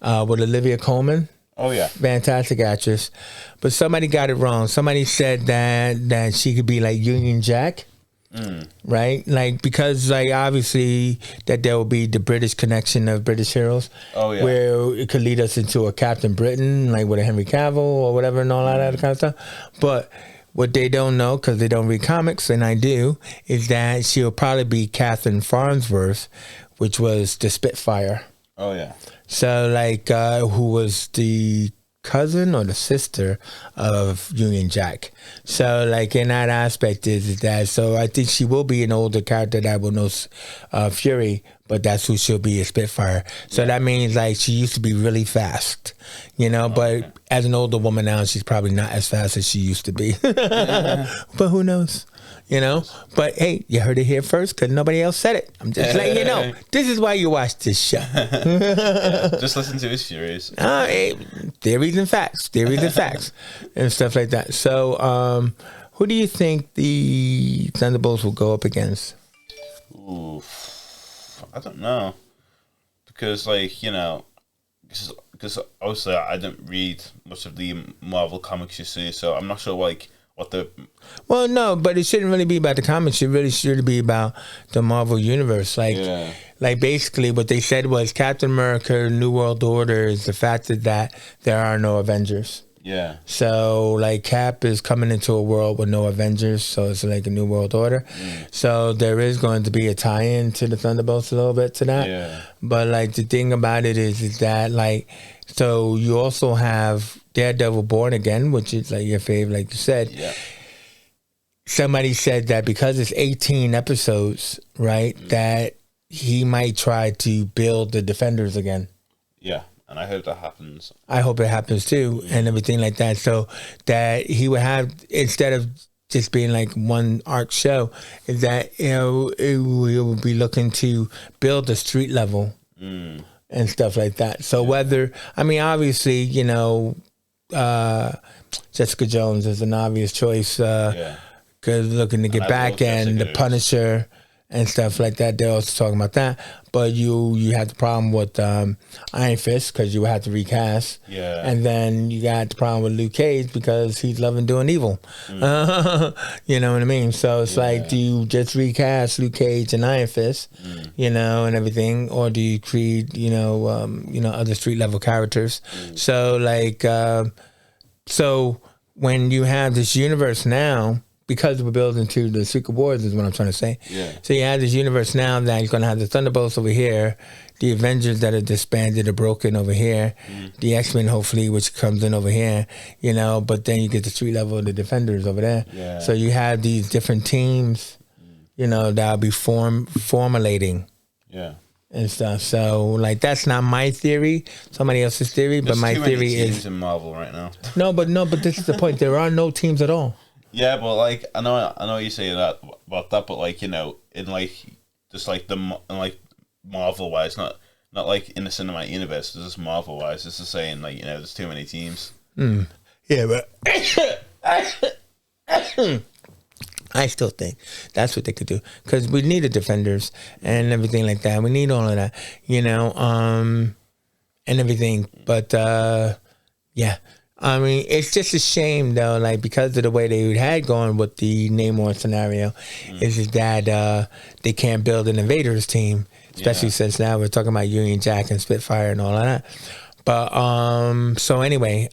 S1: with Olivia Colman.
S2: Oh yeah,
S1: fantastic actress. But somebody got it wrong. Somebody said that she could be like Union Jack. Right? Like, because, like, obviously that there will be the British connection of British heroes. Oh, yeah. Where it could lead us into a Captain Britain, like with a Henry Cavill or whatever and all that other kind of stuff. But what they don't know, because they don't read comics, and I do, is that she'll probably be Catherine Farnsworth, which was the Spitfire.
S2: Oh, yeah.
S1: So, like, who was the cousin or the sister of Union Jack. So, like, in that aspect is that, so I think she will be an older character that will know Fury, but that's who she'll be, a Spitfire. So that means, like, she used to be really fast, but as an older woman now, she's probably not as fast as she used to be. But who knows? But hey, you heard it here first because nobody else said it. I'm just letting you know. This is why you watch this show.
S2: Just listen to his theories.
S1: Theories and facts, and stuff like that. So, who do you think the Thunderbolts will go up against?
S2: Ooh, I don't know, because like because obviously I didn't read much of the Marvel comics, you see, so I'm not sure like what the.
S1: Well, no, but it shouldn't really be about the comics. It really should be about the Marvel universe. Like basically what they said was Captain America: New World Order is the fact that there are no Avengers.
S2: Yeah.
S1: So like Cap is coming into a world with no Avengers, so it's like a New World Order. So there is going to be a tie-in to the Thunderbolts a little bit to that.
S2: Yeah.
S1: But like the thing about it is that like, so you also have Daredevil Born Again, which is like your favorite, like you said.
S2: Yeah.
S1: Somebody said that because it's 18 episodes, right, that he might try to build the Defenders again.
S2: Yeah. And I hope that happens.
S1: I hope it happens too, and everything like that. So that he would have, instead of just being like one arc show, is that we will be looking to build the street level and stuff like that. So whether, I mean, obviously, Jessica Jones is an obvious choice because looking to get back, and the Punisher and stuff like that. They're also talking about that. But you had the problem with Iron Fist because you would have to recast.
S2: Yeah.
S1: And then you got the problem with Luke Cage because he's loving doing evil. You know what I mean? So it's like, do you just recast Luke Cage and Iron Fist, and everything, or do you create, other street level characters? So like, so when you have this universe now, because we're building to the Secret Wars is what I'm trying to say.
S2: Yeah.
S1: So you have this universe now that you're going to have the Thunderbolts over here, the Avengers that are disbanded or broken over here, the X-Men hopefully, which comes in over here, but then you get the street level of the Defenders over there.
S2: Yeah.
S1: So you have these different teams, that'll be formulating.
S2: Yeah.
S1: And stuff. So like that's not my theory, somebody else's theory, but my theory is
S2: teams in Marvel right now.
S1: No, but this is the point. There are no teams at all.
S2: Yeah, but like I know you say that about that, but like in like just like Marvel wise, not like in the cinematic universe, just Marvel wise, it's just saying like there's too many teams.
S1: Yeah, but I still think that's what they could do because we need the Defenders and everything like that. We need all of that, and everything. But yeah. I mean, it's just a shame though, like because of the way they had gone with the Namor scenario, is that they can't build an Invaders team, especially since now we're talking about Union Jack and Spitfire and all of that. But so anyway,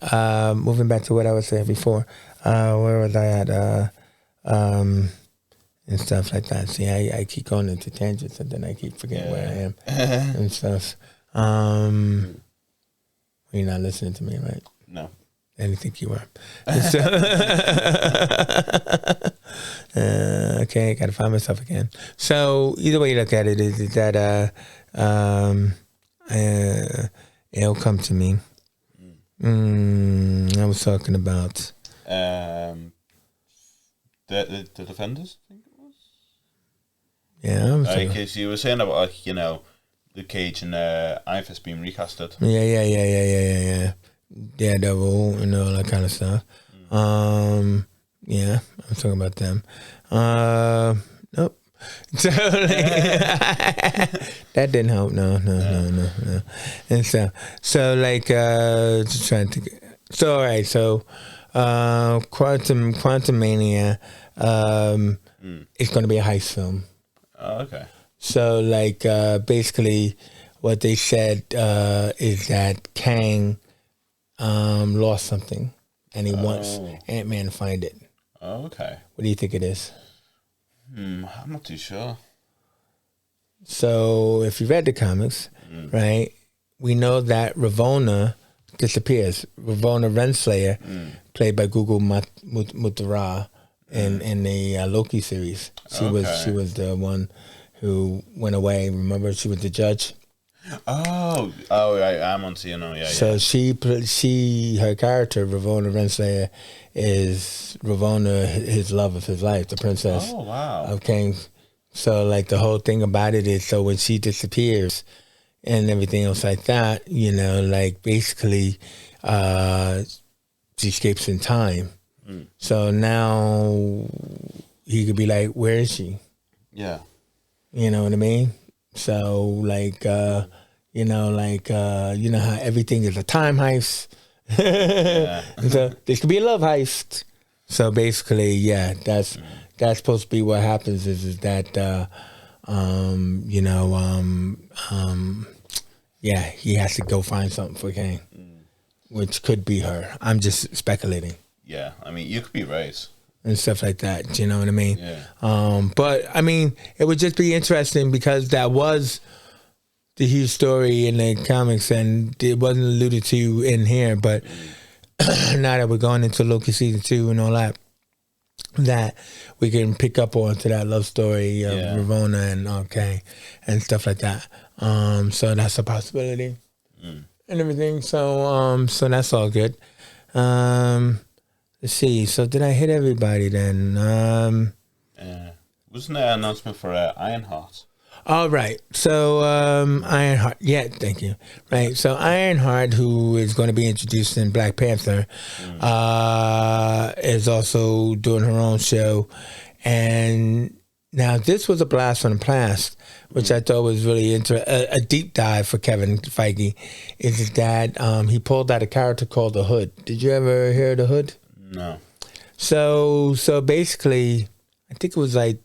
S1: moving back to what I was saying before, where was I at? And stuff like that. See, I keep going into tangents and then I keep forgetting where I am and stuff. You're not listening to me, right?
S2: No.
S1: I didn't think you were. So, okay, gotta find myself again. So either way you look at it is that it'll come to me. I was talking about
S2: the Defenders, I think it was.
S1: Yeah, I was
S2: because you were saying about Luke Cage and Iron Fist being recasted.
S1: Yeah. Daredevil and all that kind of stuff. Yeah, I'm talking about them. Nope. So that didn't help. No. And so like just trying to. So all right. So Quantum Mania. It's going to be a heist film.
S2: Oh, okay.
S1: So like basically, what they said is that Kang lost something, and he wants Ant-Man to find it.
S2: Oh, okay.
S1: What do you think it is?
S2: I'm not too sure.
S1: So, if you read the comics, right, we know that Ravonna disappears. Ravonna Renslayer, played by Gugu Mbatha in the Loki series. She was the one who went away. Remember, she was the judge.
S2: Oh, I'm on TNO. Yeah.
S1: So her character Ravonna Renslayer is Ravonna, his love of his life, the princess.
S2: Oh, wow.
S1: Of Kings. So like the whole thing about it is, so when she disappears and everything else like that, like basically she escapes in time. So now he could be like, where is she?
S2: Yeah.
S1: You know what I mean? So like You know, like you know how everything is a time heist.
S2: Yeah.
S1: So this could be a love heist. So basically, yeah, that's supposed to be what happens. Is that you know yeah, he has to go find something for Kane, which could be her. I'm just speculating.
S2: Yeah, I mean, you could be right.
S1: And stuff like that. Do you know what I mean?
S2: Yeah.
S1: But I mean, it would just be interesting because that was the huge story in the comics, and it wasn't alluded to in here. But now that we're going into Loki season 2 and all that, that we can pick up onto that love story of Ravonna and Kang and stuff like that. So that's a possibility and everything. So so that's all good. Let's see. So did I hit everybody then?
S2: Wasn't there an announcement for Ironheart?
S1: All right. So Ironheart. Yeah, thank you. Right. So Ironheart, who is going to be introduced in Black Panther, is also doing her own show. And now this was a blast from the past, which I thought was really a deep dive for Kevin Feige, is that he pulled out a character called the Hood. Did you ever hear of the Hood?
S2: No.
S1: So basically, I think it was like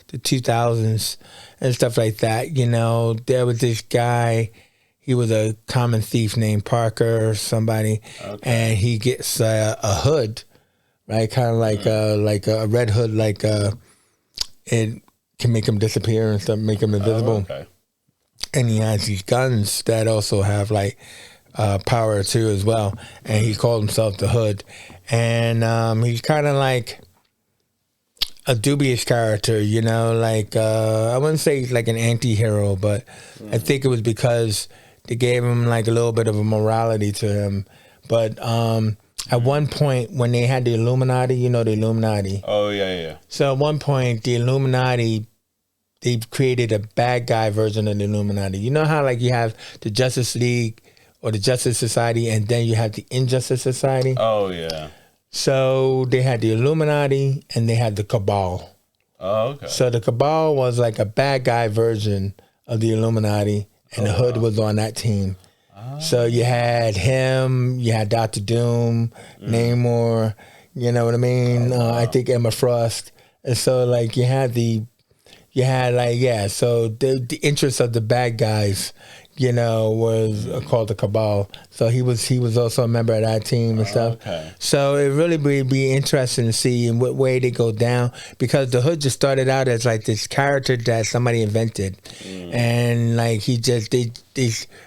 S1: the 2000s and stuff like that. You know, there was this guy. He was a common thief named Parker or somebody, and he gets a hood, right? Kind of like a red hood, like it can make him disappear and stuff, make him invisible.
S2: Oh, okay.
S1: And he has these guns that also have like power too as well. And he called himself the Hood. And he's kind of like a dubious character, you know, like I wouldn't say he's like an anti-hero, but I think it was because they gave him like a little bit of a morality to him. But at one point when they had the Illuminati, you know the Illuminati.
S2: Oh, yeah.
S1: So at one point the Illuminati, they created a bad guy version of the Illuminati. You know how like you have the Justice League or the Justice Society, and then you have the Injustice Society?
S2: Oh, yeah.
S1: So they had the Illuminati and they had the Cabal.
S2: Oh, okay.
S1: So the Cabal was like a bad guy version of the Illuminati, and the Hood was on that team. So you had him, you had Dr. Doom, Namor, you know what I mean? I think Emma Frost. And so like so the interest of the bad guys, you know, was called the Cabal. So he was also a member of that team and stuff.
S2: Okay.
S1: So it really would be interesting to see in what way they go down, because the Hood just started out as like this character that somebody invented, and like they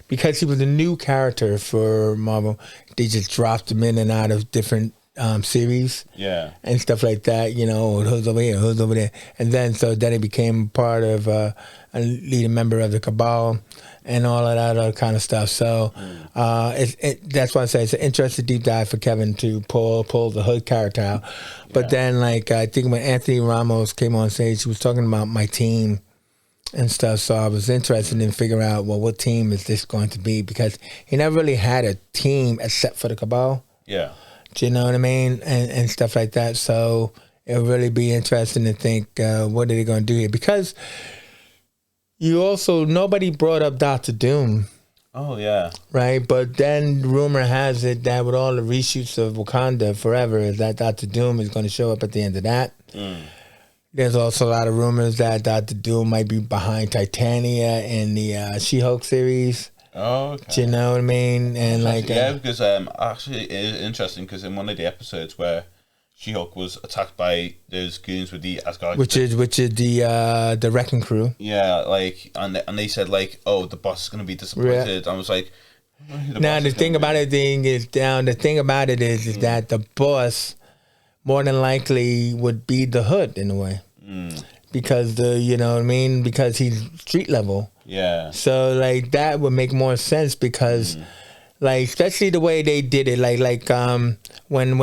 S1: because he was a new character for Marvel, they just dropped him in and out of different series, and stuff like that. You know, Hood's over here, Hood's over there, and then he became part of a leading member of the Cabal and all of that other kind of stuff. So that's why I say it's an interesting deep dive for Kevin to pull the Hood character out. But then, like, I think when Anthony Ramos came on stage, he was talking about my team and stuff. So I was interested in figuring out, well, what team is this going to be? Because he never really had a team except for the Cabal.
S2: Yeah.
S1: Do you know what I mean? And stuff like that. So it'll really be interesting to think, what are they going to do here? Because nobody brought up Dr. Doom.
S2: Oh, yeah.
S1: Right? But then rumor has it that with all the reshoots of Wakanda Forever, is that Dr. Doom is going to show up at the end of that. There's also a lot of rumors that Dr. Doom might be behind Titania in the SheHulk series.
S2: Oh, okay.
S1: Do you know what I mean? And like,
S2: because actually it is interesting because in one of the episodes where SheHulk was attacked by those goons with the Asgard,
S1: which is the Wrecking Crew.
S2: Yeah, like and they said like, oh, the boss is gonna be disappointed. I was like,
S1: now the thing about it is that the boss more than likely would be the Hood in a way, because you know what I mean, because he's street level.
S2: Yeah. So
S1: like that would make more sense because. Like, especially the way they did it, like when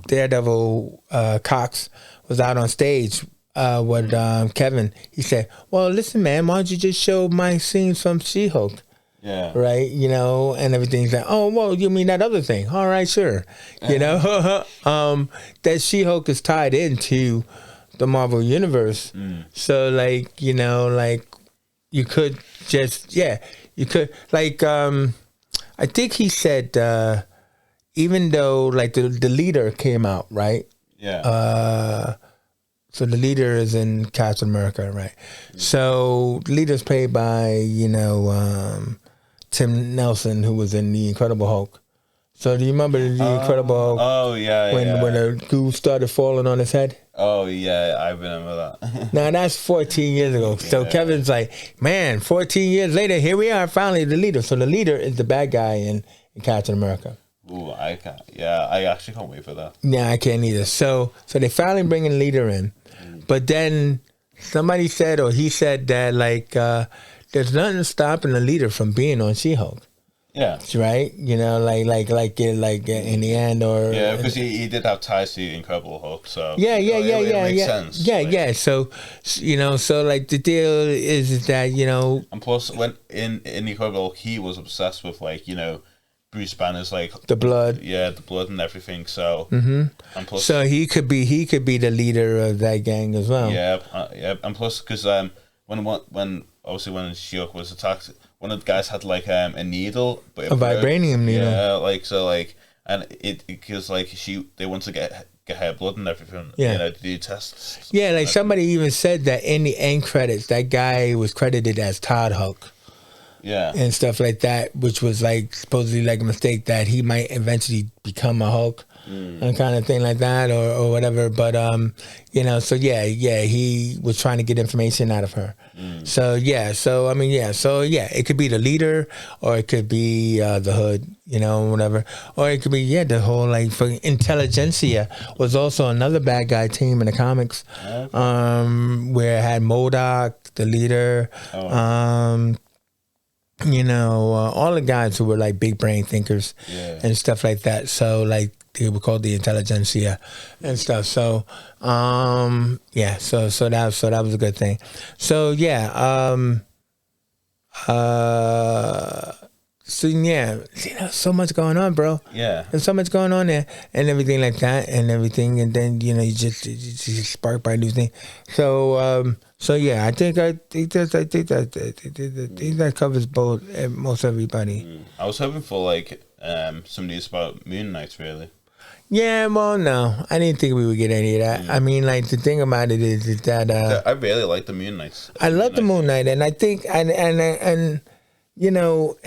S1: Daredevil Cox was out on stage with Kevin, he said, "Well, listen, man, why don't you just show my scenes from She-Hulk?"
S2: Yeah.
S1: Right, you know, and everything's like, "Oh, well, you mean that other thing? All right, sure." You know, that She-Hulk is tied into the Marvel Universe. So, like, you know, like, you could just, you could, like, I think he said, even though, like, the leader came out, right?
S2: Yeah.
S1: So the leader is in Captain America, right? So the leader's played by, you know, Tim Nelson, who was in The Incredible Hulk. So do you remember The Incredible Hulk?
S2: Oh, yeah,
S1: when the goo started falling on his head?
S2: Oh, yeah, I remember that.
S1: Now, that's 14 years ago. So Kevin's like, man, 14 years later, here we are, finally the leader. So the leader is the bad guy in Captain America.
S2: Ooh, I can't. Yeah, I actually can't wait for that.
S1: Yeah, I can't either. So they finally bring a leader in. But then somebody said, or he said that, like, there's nothing stopping the leader from being on SheHulk.
S2: Yeah.
S1: Right? You know, like in the end, or
S2: yeah, because he did have ties to the Incredible Hulk, so
S1: it
S2: makes sense.
S1: Yeah. So, you know, so like the deal is that, you know,
S2: and plus when in the Incredible Hulk, he was obsessed with, like, you know, Bruce Banner's, like,
S1: the blood,
S2: the blood and everything. So
S1: and
S2: plus,
S1: so he could be the leader of that gang as well.
S2: Yeah, and plus because when obviously when SheHulk was attacked, one of the guys had, like, a needle, but
S1: a vibranium needle.
S2: Yeah, like, so, like, and it because, like, they want to get her blood and everything.
S1: Yeah,
S2: you know, to do tests.
S1: Yeah, like somebody even said that in the end credits, that guy was credited as Todd Hulk.
S2: Yeah.
S1: And stuff like that, which was, like, supposedly, like, a mistake that he might eventually become a Hulk and kind of thing like that, or whatever. But, you know, so he was trying to get information out of her. So, it could be the leader, or it could be the hood, you know, whatever. Or it could be, the whole, like, for Intelligentsia was also another bad guy team in the comics, where it had MODOK, the leader, you know, all the guys who were, like, big brain thinkers and stuff like that. So, like, they were called the Intelligentsia and stuff. So, so that was a good thing. So, you know, so much going on, bro.
S2: Yeah.
S1: There's so much going on there and everything like that and everything. And then, you know, you just sparked by new things. So, I think that covers most everybody.
S2: I was hoping for, like, some news about Moonlight, really.
S1: Yeah, well, no, I didn't think we would get any of that. I mean, like, the thing about it is that
S2: I really like the Moonlight.
S1: I love the Moonlight, and I think and you know,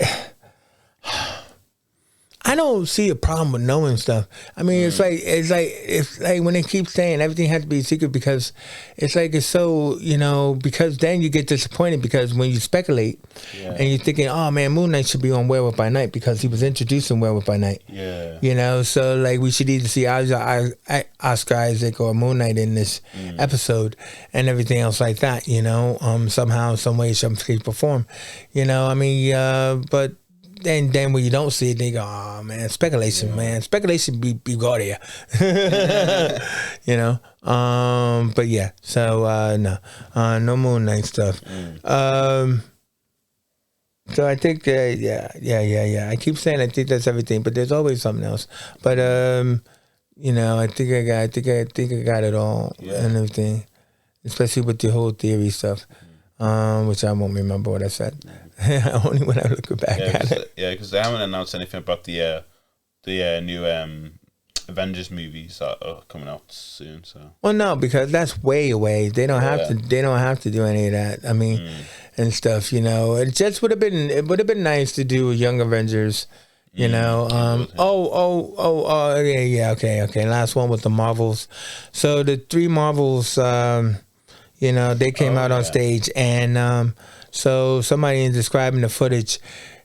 S1: I don't see a problem with knowing stuff. I mean, it's like when they keep saying everything has to be secret, because it's like, it's so, you know, because then you get disappointed, because when you speculate and you're thinking, oh man, Moon Knight should be on Werewolf by Night because he was introduced in Werewolf by Night.
S2: Yeah.
S1: You know, so like we should either see Oscar Isaac or Moon Knight in this episode and everything else like that, you know, somehow, some way, some shape or form. You know, I mean, but then when you don't see it, they go, oh man, speculation, man. Speculation be gaudier. You know? But yeah, so no Moon Knight stuff. So I think I keep saying I think that's everything, but there's always something else. But you know, I think I got it all and everything. Especially with the whole theory stuff. Which I won't remember what I said. Only when I look back at it.
S2: Yeah, because they haven't announced anything about the new Avengers movies that are coming out soon. So.
S1: Well, no, because that's way away. They don't have to. They don't have to do any of that. I mean, and stuff. You know, it just would have been. It would have been nice to do Young Avengers. You know. Okay. Last one with the Marvels. So the three Marvels. You know, they came out on stage, and so somebody is describing the footage.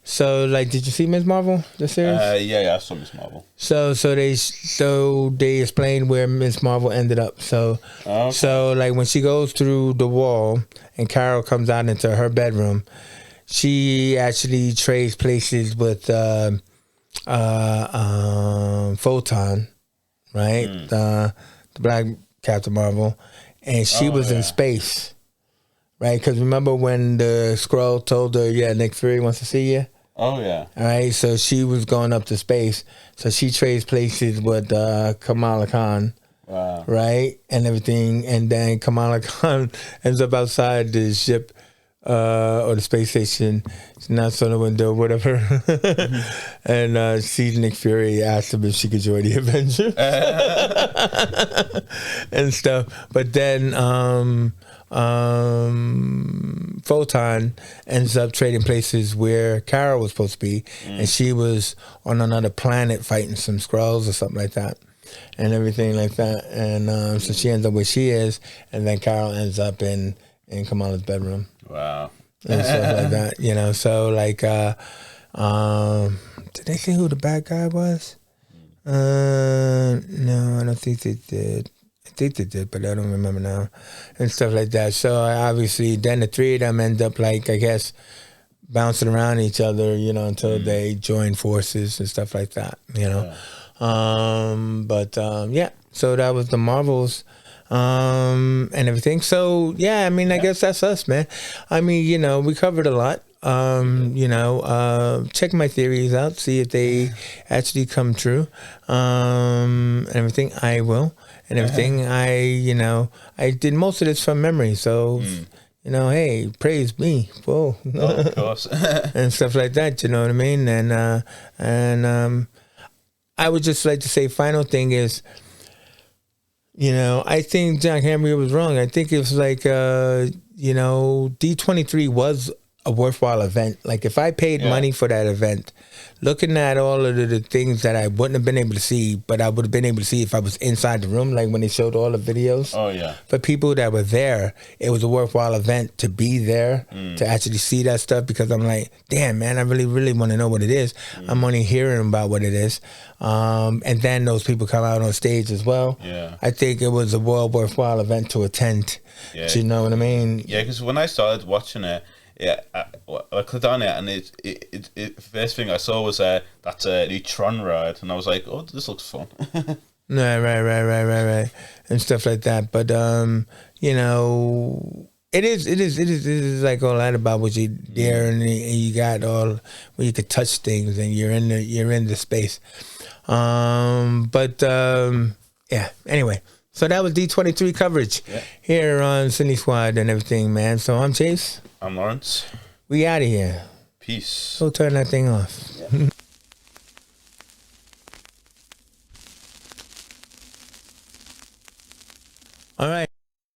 S1: So, like, did you see Ms. Marvel, the series?
S2: Yeah, I saw Ms. Marvel.
S1: So they explained where Ms. Marvel ended up. So, so like when she goes through the wall and Carol comes out into her bedroom, she actually trades places with Photon, right? The Black Captain Marvel. And she was in space, right? Because remember when the Skrull told her, Nick Fury wants to see you?
S2: Oh, yeah.
S1: All right, so she was going up to space. So she trades places with Kamala Khan,
S2: Wow.
S1: Right? And everything. And then Kamala Khan ends up outside the ship or the space station. She knocks on the window, whatever. And sees Nick Fury, asks him if she could join the Avengers. And stuff. But then Photon ends up trading places where Carol was supposed to be. And she was on another planet fighting some Skrulls or something like that. And everything like that. And so she ends up where she is. And then Carol ends up in Kamala's bedroom.
S2: Wow.
S1: And stuff like that, you know. So, like, did they say who the bad guy was? No, I don't think they did. I think they did, but I don't remember now. And stuff like that. So, obviously, then the three of them end up, like, I guess, bouncing around each other, you know, until they join forces and stuff like that, you know. Yeah. Yeah, so that was the Marvels. And everything. So yeah, I mean, I guess that's us, man. I mean, you know, we covered a lot. You know, check my theories out, see if they actually come true. And everything. I will. And everything. You know, I did most of this from memory. So, you know, hey, praise me. Whoa.
S2: Oh, of course.
S1: And stuff like that. You know what I mean? And I would just like to say, final thing is, you know, I think Jack Henry was wrong. I think it was like, you know, D23 was a worthwhile event. Like, if I paid money for that event, looking at all of the things that I wouldn't have been able to see, but I would have been able to see if I was inside the room, like when they showed all the videos.
S2: Oh, yeah.
S1: For people that were there, it was a worthwhile event to be there, to actually see that stuff, because I'm like, damn, man, I really, really want to know what it is. I'm only hearing about what it is. And then those people come out on stage as well.
S2: Yeah.
S1: I think it was a worthwhile event to attend.
S2: Yeah.
S1: Do you know what I mean?
S2: Yeah, because when I started watching it, I clicked on it, and it first thing I saw was that new Tron ride, and I was like, oh, this looks fun.
S1: Right, and stuff like that. But you know, it is like all that about what you there, and you got all where you could touch things, and you're in the space. Yeah. Anyway, so that was D23 coverage here on Cinesquad and everything, man. So I'm Chase.
S2: I'm Lawrence.
S1: We out of here.
S2: Peace.
S1: Go turn that thing off. Yeah.